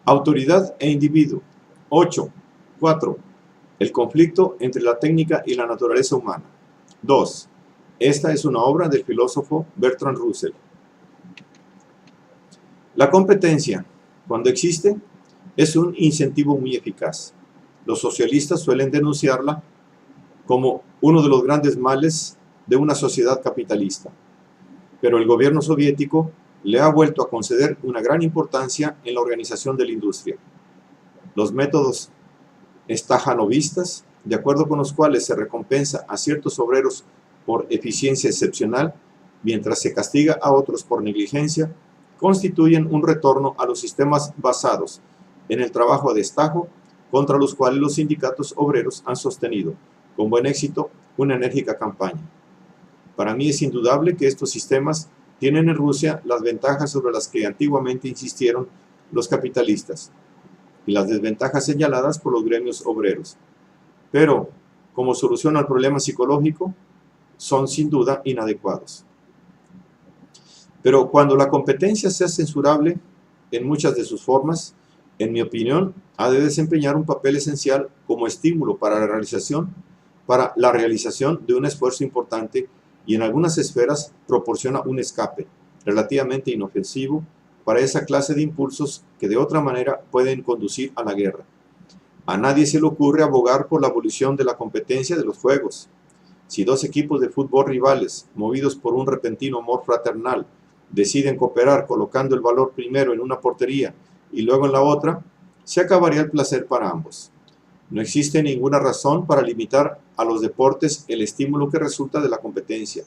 Autoridad e individuo. 8. 4. El conflicto entre la técnica y la naturaleza humana. 2. Esta es una obra del filósofo Bertrand Russell. La competencia, cuando existe, es un incentivo muy eficaz. Los socialistas suelen denunciarla como uno de los grandes males de una sociedad capitalista. Pero el gobierno soviético le ha vuelto a conceder una gran importancia en la organización de la industria. Los métodos stajanovistas, de acuerdo con los cuales se recompensa a ciertos obreros por eficiencia excepcional, mientras se castiga a otros por negligencia, constituyen un retorno a los sistemas basados en el trabajo a destajo, contra los cuales los sindicatos obreros han sostenido, con buen éxito, una enérgica campaña. Para mí es indudable que estos sistemas tienen en Rusia las ventajas sobre las que antiguamente insistieron los capitalistas y las desventajas señaladas por los gremios obreros. Pero, como solución al problema psicológico, son sin duda inadecuados. Pero cuando la competencia sea censurable en muchas de sus formas, en mi opinión, ha de desempeñar un papel esencial como estímulo para la realización de un esfuerzo importante y en algunas esferas proporciona un escape relativamente inofensivo para esa clase de impulsos que de otra manera pueden conducir a la guerra. A nadie se le ocurre abogar por la abolición de la competencia de los juegos. Si dos equipos de fútbol rivales, movidos por un repentino amor fraternal, deciden cooperar colocando el valor primero en una portería y luego en la otra, se acabaría el placer para ambos. No existe ninguna razón para limitar a los deportes el estímulo que resulta de la competencia.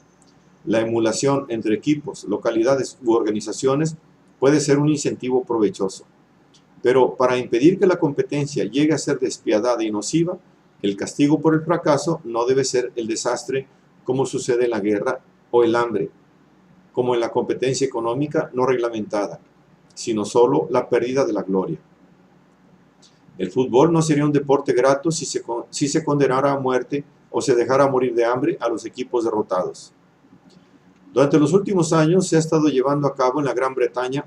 La emulación entre equipos, localidades u organizaciones puede ser un incentivo provechoso. Pero para impedir que la competencia llegue a ser despiadada y nociva, el castigo por el fracaso no debe ser el desastre como sucede en la guerra o el hambre, como en la competencia económica no reglamentada, sino solo la pérdida de la gloria. El fútbol no sería un deporte grato si se condenara a muerte o se dejara morir de hambre a los equipos derrotados. Durante los últimos años se ha estado llevando a cabo en la Gran Bretaña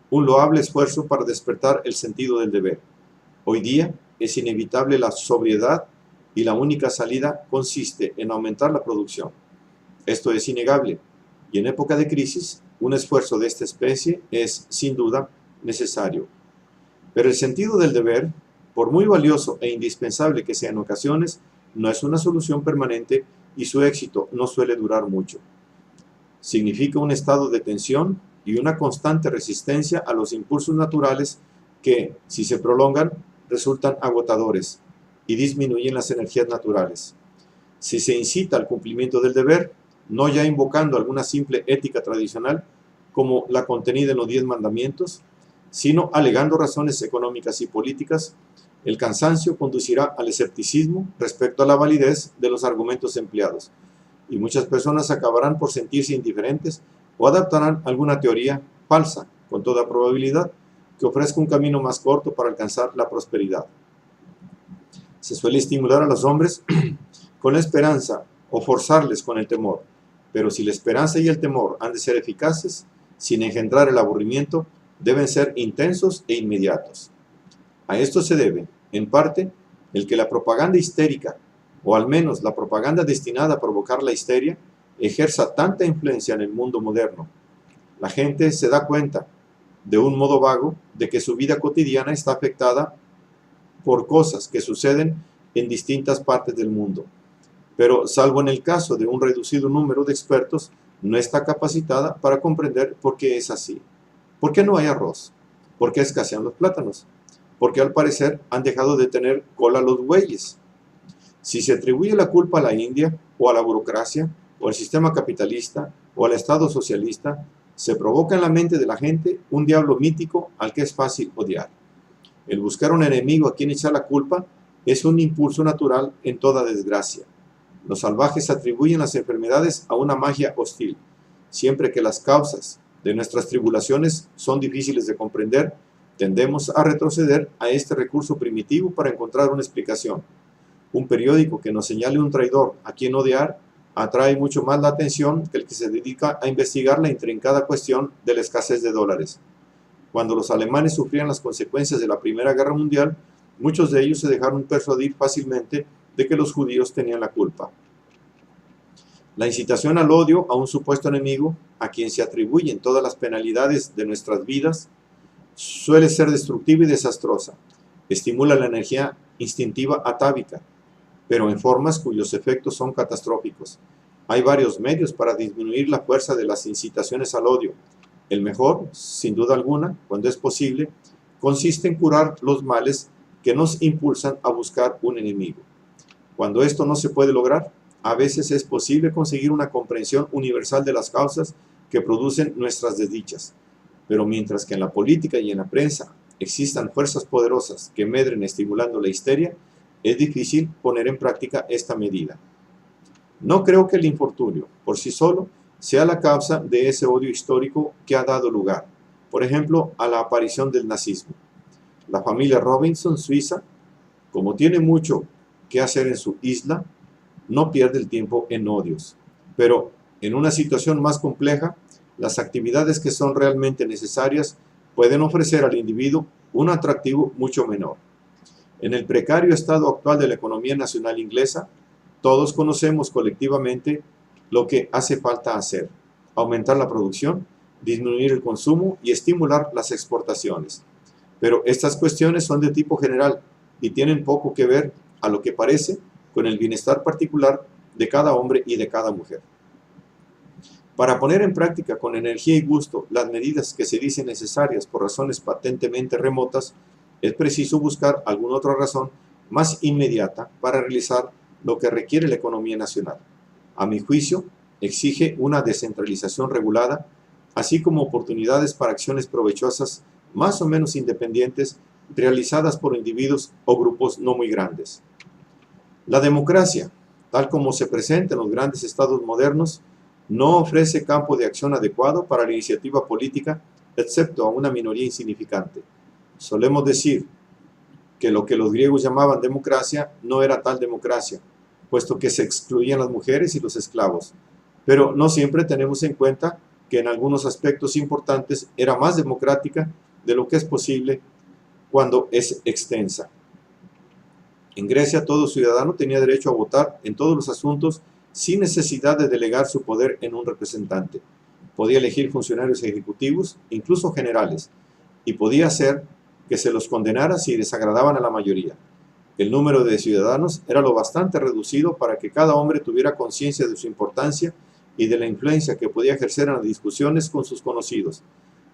un loable esfuerzo para despertar el sentido del deber. Hoy día es inevitable la sobriedad y la única salida consiste en aumentar la producción. Esto es innegable y en época de crisis un esfuerzo de esta especie es, sin duda, necesario. Pero el sentido del deber, por muy valioso e indispensable que sea en ocasiones, no es una solución permanente y su éxito no suele durar mucho. Significa un estado de tensión y una constante resistencia a los impulsos naturales que, si se prolongan, resultan agotadores y disminuyen las energías naturales. Si se incita al cumplimiento del deber, no ya invocando alguna simple ética tradicional, como la contenida en los 10 mandamientos, sino alegando razones económicas y políticas, el cansancio conducirá al escepticismo respecto a la validez de los argumentos empleados, y muchas personas acabarán por sentirse indiferentes o adaptarán alguna teoría falsa, con toda probabilidad, que ofrezca un camino más corto para alcanzar la prosperidad. Se suele estimular a los hombres con la esperanza o forzarles con el temor, pero si la esperanza y el temor han de ser eficaces, sin engendrar el aburrimiento, deben ser intensos e inmediatos. A esto se debe, en parte, el que la propaganda histérica, o al menos la propaganda destinada a provocar la histeria, ejerza tanta influencia en el mundo moderno. La gente se da cuenta, de un modo vago, de que su vida cotidiana está afectada por cosas que suceden en distintas partes del mundo. Pero, salvo en el caso de un reducido número de expertos, no está capacitada para comprender por qué es así. ¿Por qué no hay arroz? ¿Por qué escasean los plátanos? Porque al parecer han dejado de tener cola los bueyes. Si se atribuye la culpa a la India, o a la burocracia, o al sistema capitalista, o al Estado socialista, se provoca en la mente de la gente un diablo mítico al que es fácil odiar. El buscar un enemigo a quien echar la culpa es un impulso natural en toda desgracia. Los salvajes atribuyen las enfermedades a una magia hostil. Siempre que las causas de nuestras tribulaciones son difíciles de comprender, tendemos a retroceder a este recurso primitivo para encontrar una explicación. Un periódico que nos señale un traidor a quien odiar atrae mucho más la atención que el que se dedica a investigar la intrincada cuestión de la escasez de dólares. Cuando los alemanes sufrían las consecuencias de la Primera Guerra Mundial, muchos de ellos se dejaron persuadir fácilmente de que los judíos tenían la culpa. La incitación al odio a un supuesto enemigo, a quien se atribuyen todas las penalidades de nuestras vidas, suele ser destructiva y desastrosa. Estimula la energía instintiva atávica, pero en formas cuyos efectos son catastróficos. Hay varios medios para disminuir la fuerza de las incitaciones al odio. El mejor, sin duda alguna, cuando es posible, consiste en curar los males que nos impulsan a buscar un enemigo. Cuando esto no se puede lograr, a veces es posible conseguir una comprensión universal de las causas que producen nuestras desdichas. Pero mientras que en la política y en la prensa existan fuerzas poderosas que medren estimulando la histeria, es difícil poner en práctica esta medida. No creo que el infortunio, por sí solo, sea la causa de ese odio histórico que ha dado lugar, por ejemplo, a la aparición del nazismo. La familia Robinson, suiza, como tiene mucho que hacer en su isla, no pierde el tiempo en odios. Pero en una situación más compleja, las actividades que son realmente necesarias pueden ofrecer al individuo un atractivo mucho menor. En el precario estado actual de la economía nacional inglesa, todos conocemos colectivamente lo que hace falta hacer: aumentar la producción, disminuir el consumo y estimular las exportaciones. Pero estas cuestiones son de tipo general y tienen poco que ver, a lo que parece, con el bienestar particular de cada hombre y de cada mujer. Para poner en práctica con energía y gusto las medidas que se dicen necesarias por razones patentemente remotas, es preciso buscar alguna otra razón más inmediata para realizar lo que requiere la economía nacional. A mi juicio, exige una descentralización regulada, así como oportunidades para acciones provechosas más o menos independientes realizadas por individuos o grupos no muy grandes. La democracia, tal como se presenta en los grandes estados modernos, no ofrece campo de acción adecuado para la iniciativa política, excepto a una minoría insignificante. Solemos decir que lo que los griegos llamaban democracia no era tal democracia, puesto que se excluían las mujeres y los esclavos. Pero no siempre tenemos en cuenta que en algunos aspectos importantes era más democrática de lo que es posible cuando es extensa. En Grecia, todo ciudadano tenía derecho a votar en todos los asuntos sin necesidad de delegar su poder en un representante. Podía elegir funcionarios ejecutivos, incluso generales, y podía hacer que se los condenara si desagradaban a la mayoría. El número de ciudadanos era lo bastante reducido para que cada hombre tuviera conciencia de su importancia y de la influencia que podía ejercer en las discusiones con sus conocidos.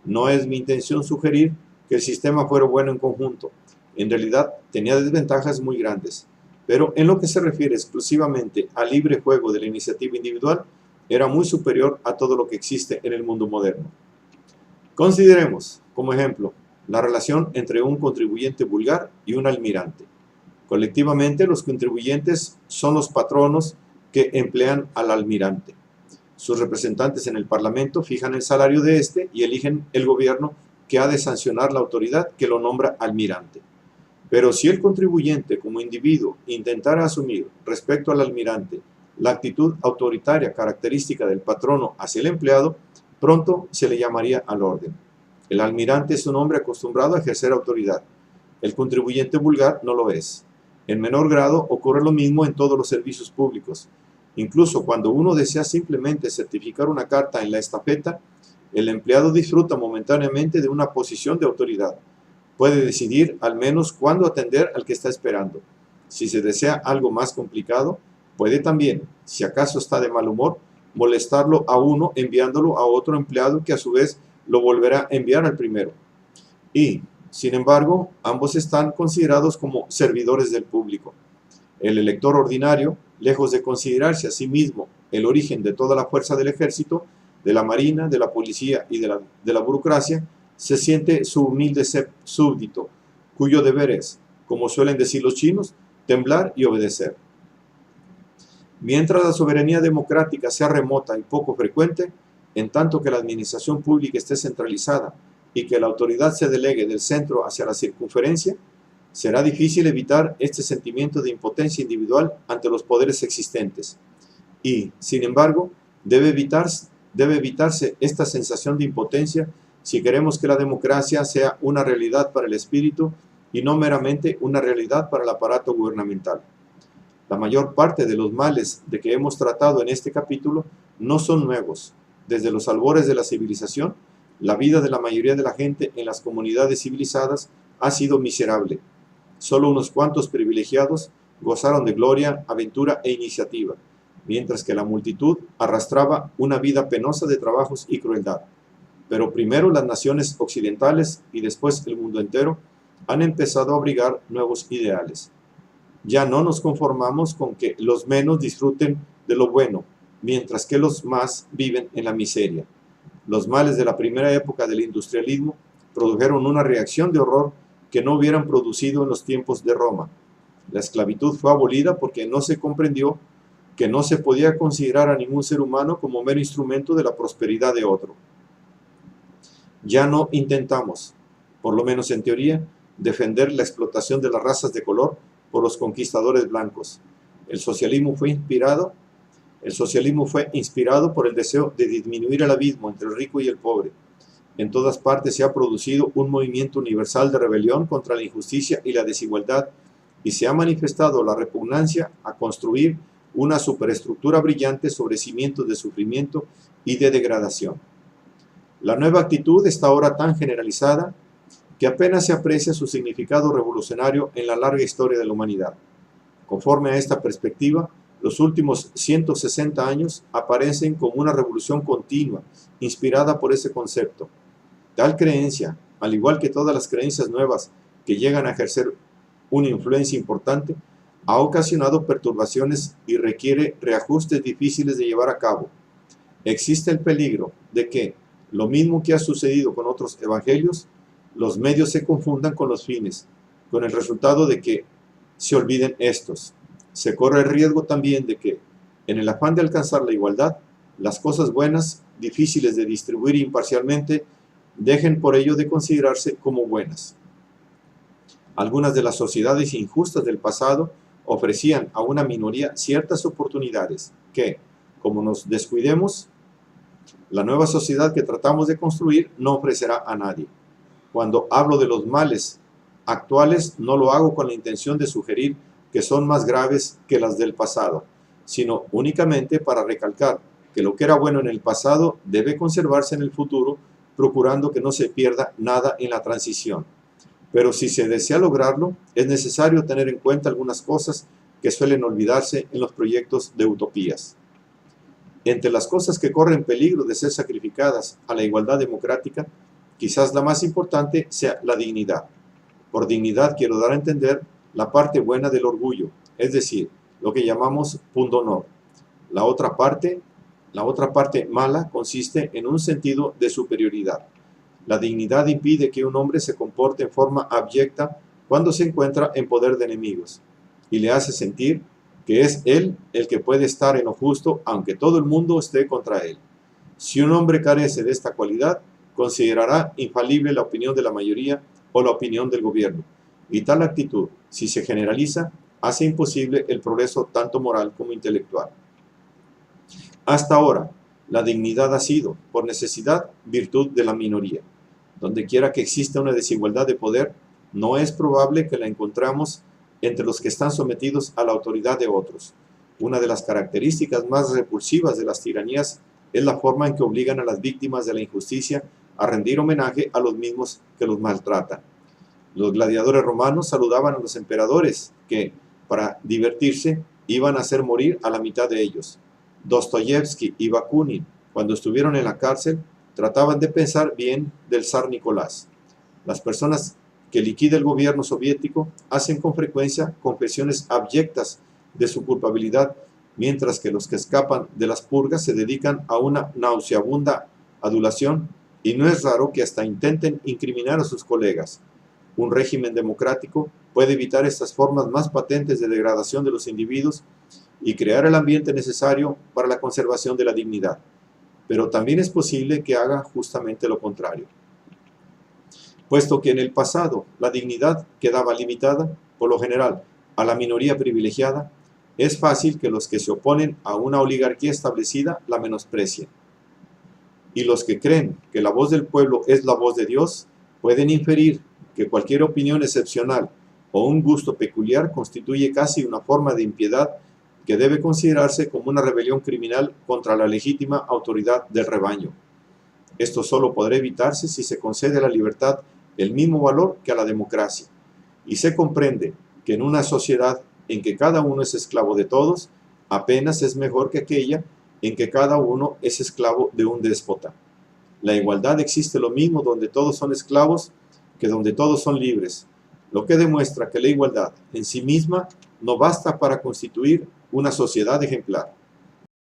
No es mi intención sugerir que el sistema fuera bueno en conjunto. En realidad tenía desventajas muy grandes, pero en lo que se refiere exclusivamente al libre juego de la iniciativa individual, era muy superior a todo lo que existe en el mundo moderno. Consideremos, como ejemplo, la relación entre un contribuyente vulgar y un almirante. Colectivamente, los contribuyentes son los patronos que emplean al almirante. Sus representantes en el Parlamento fijan el salario de éste y eligen el gobierno que ha de sancionar la autoridad que lo nombra almirante. Pero si el contribuyente como individuo intentara asumir respecto al almirante la actitud autoritaria característica del patrono hacia el empleado, pronto se le llamaría al orden. El almirante es un hombre acostumbrado a ejercer autoridad. El contribuyente vulgar no lo es. En menor grado ocurre lo mismo en todos los servicios públicos. Incluso cuando uno desea simplemente certificar una carta en la estafeta, el empleado disfruta momentáneamente de una posición de autoridad. Puede decidir al menos cuándo atender al que está esperando. Si se desea algo más complicado, puede también, si acaso está de mal humor, molestarlo a uno enviándolo a otro empleado que a su vez lo volverá a enviar al primero. Y, sin embargo, ambos están considerados como servidores del público. El elector ordinario, lejos de considerarse a sí mismo el origen de toda la fuerza del ejército, de la marina, de la policía y de la burocracia, se siente su humilde súbdito, cuyo deber es, como suelen decir los chinos, temblar y obedecer. Mientras la soberanía democrática sea remota y poco frecuente, en tanto que la administración pública esté centralizada y que la autoridad se delegue del centro hacia la circunferencia, será difícil evitar este sentimiento de impotencia individual ante los poderes existentes. Y, sin embargo, debe evitarse esta sensación de impotencia si queremos que la democracia sea una realidad para el espíritu y no meramente una realidad para el aparato gubernamental. La mayor parte de los males de que hemos tratado en este capítulo no son nuevos. Desde los albores de la civilización, la vida de la mayoría de la gente en las comunidades civilizadas ha sido miserable. Solo unos cuantos privilegiados gozaron de gloria, aventura e iniciativa, mientras que la multitud arrastraba una vida penosa de trabajos y crueldad. Pero primero las naciones occidentales y después el mundo entero han empezado a abrigar nuevos ideales. Ya no nos conformamos con que los menos disfruten de lo bueno, mientras que los más viven en la miseria. Los males de la primera época del industrialismo produjeron una reacción de horror que no hubieran producido en los tiempos de Roma. La esclavitud fue abolida porque no se comprendió que no se podía considerar a ningún ser humano como mero instrumento de la prosperidad de otro. Ya no intentamos, por lo menos en teoría, defender la explotación de las razas de color por los conquistadores blancos. El socialismo fue inspirado por el deseo de disminuir el abismo entre el rico y el pobre. En todas partes se ha producido un movimiento universal de rebelión contra la injusticia y la desigualdad, y se ha manifestado la repugnancia a construir una superestructura brillante sobre cimientos de sufrimiento y de degradación. La nueva actitud está ahora tan generalizada que apenas se aprecia su significado revolucionario en la larga historia de la humanidad. Conforme a esta perspectiva, los últimos 160 años aparecen como una revolución continua, inspirada por ese concepto. Tal creencia, al igual que todas las creencias nuevas que llegan a ejercer una influencia importante, ha ocasionado perturbaciones y requiere reajustes difíciles de llevar a cabo. Existe el peligro de que, lo mismo que ha sucedido con otros evangelios, los medios se confundan con los fines, con el resultado de que se olviden estos. Se corre el riesgo también de que, en el afán de alcanzar la igualdad, las cosas buenas, difíciles de distribuir imparcialmente, dejen por ello de considerarse como buenas. Algunas de las sociedades injustas del pasado ofrecían a una minoría ciertas oportunidades que, como nos descuidemos, la nueva sociedad que tratamos de construir no ofrecerá a nadie. Cuando hablo de los males actuales, no lo hago con la intención de sugerir que son más graves que las del pasado, sino únicamente para recalcar que lo que era bueno en el pasado debe conservarse en el futuro, procurando que no se pierda nada en la transición. Pero si se desea lograrlo, es necesario tener en cuenta algunas cosas que suelen olvidarse en los proyectos de utopías. Entre las cosas que corren peligro de ser sacrificadas a la igualdad democrática, quizás la más importante sea la dignidad. Por dignidad quiero dar a entender la parte buena del orgullo, es decir, lo que llamamos pundonor. La otra parte mala consiste en un sentido de superioridad. La dignidad impide que un hombre se comporte en forma abyecta cuando se encuentra en poder de enemigos, y le hace sentir que es él el que puede estar en lo justo aunque todo el mundo esté contra él. Si un hombre carece de esta cualidad, considerará infalible la opinión de la mayoría o la opinión del gobierno, y tal actitud, si se generaliza, hace imposible el progreso tanto moral como intelectual. Hasta ahora, la dignidad ha sido, por necesidad, virtud de la minoría. Donde quiera que exista una desigualdad de poder, no es probable que la encontramos entre los que están sometidos a la autoridad de otros. Una de las características más repulsivas de las tiranías es la forma en que obligan a las víctimas de la injusticia a rendir homenaje a los mismos que los maltratan. Los gladiadores romanos saludaban a los emperadores que, para divertirse, iban a hacer morir a la mitad de ellos. Dostoyevsky y Bakunin, cuando estuvieron en la cárcel, trataban de pensar bien del zar Nicolás. Las personas que liquida el gobierno soviético hacen con frecuencia confesiones abyectas de su culpabilidad, mientras que los que escapan de las purgas se dedican a una nauseabunda adulación, y no es raro que hasta intenten incriminar a sus colegas. Un régimen democrático puede evitar estas formas más patentes de degradación de los individuos y crear el ambiente necesario para la conservación de la dignidad, pero también es posible que haga justamente lo contrario. Puesto que en el pasado la dignidad quedaba limitada, por lo general, a la minoría privilegiada, es fácil que los que se oponen a una oligarquía establecida la menosprecien. y los que creen que la voz del pueblo es la voz de Dios, pueden inferir que cualquier opinión excepcional o un gusto peculiar constituye casi una forma de impiedad que debe considerarse como una rebelión criminal contra la legítima autoridad del rebaño. Esto solo podrá evitarse si se concede a la libertad el mismo valor que a la democracia, y se comprende que en una sociedad en que cada uno es esclavo de todos, apenas es mejor que aquella en que cada uno es esclavo de un déspota. La igualdad existe lo mismo donde todos son esclavos que donde todos son libres, lo que demuestra que la igualdad en sí misma no basta para constituir una sociedad ejemplar.